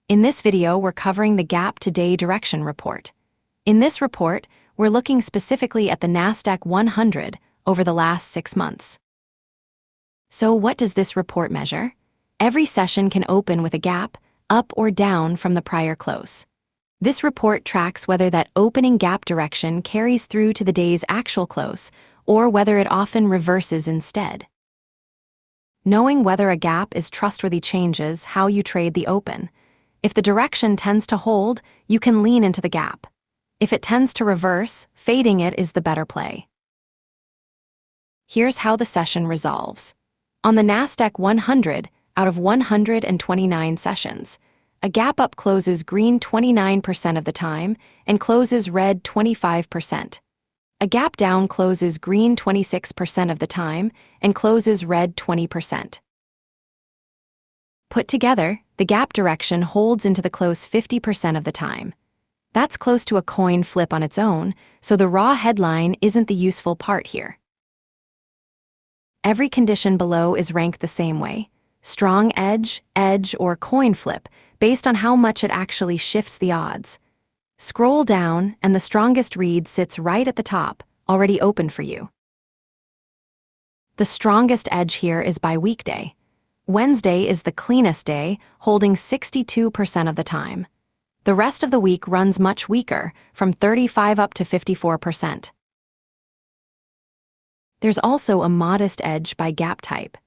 In this video, we're covering the Gap Today Direction Report. In this report, we're looking specifically at the Nasdaq 100 over the last 6 months. So what does this report measure? Every session can open with a gap, up or down from the prior close. This report tracks whether that opening gap direction carries through to the day's actual close, or whether it often reverses instead. Knowing whether a gap is trustworthy changes how you trade the open. If the direction tends to hold, you can lean into the gap. If it tends to reverse, fading it is the better play. Here's how the session resolves. On the Nasdaq 100, out of 129 sessions, a gap up closes green 29% of the time and closes red 25%. A gap down closes green 26% of the time and closes red 20%. Put together, the gap direction holds into the close 50% of the time. That's close to a coin flip on its own, so the raw headline isn't the useful part here. Every condition below is ranked the same way: strong edge, edge, or coin flip, based on how much it actually shifts the odds. Scroll down, and the strongest read sits right at the top, already open for you. The strongest edge here is by weekday. Wednesday is the cleanest day, holding 62% of the time. The rest of the week runs much weaker, from 35 up to 54%. There's also a modest edge by gap type.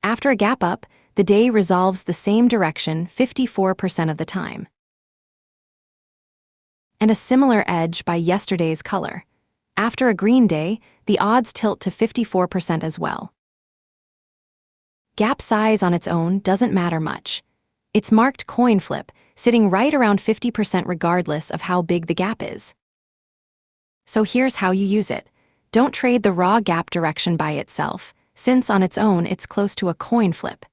After a gap up, the day resolves the same direction 54% of the time. And a similar edge by yesterday's color. After a green day, the odds tilt to 54% as well. Gap size on its own doesn't matter much. It's marked coin flip, sitting right around 50% regardless of how big the gap is. So here's how you use it. Don't trade the raw gap direction by itself, since on its own it's close to a coin flip.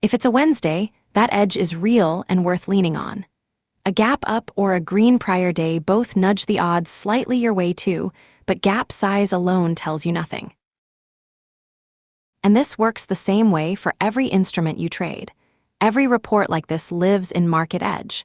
If it's a Wednesday, that edge is real and worth leaning on. A gap up or a green prior day both nudge the odds slightly your way too, but gap size alone tells you nothing. And this works the same way for every instrument you trade. Every report like this lives in market edge.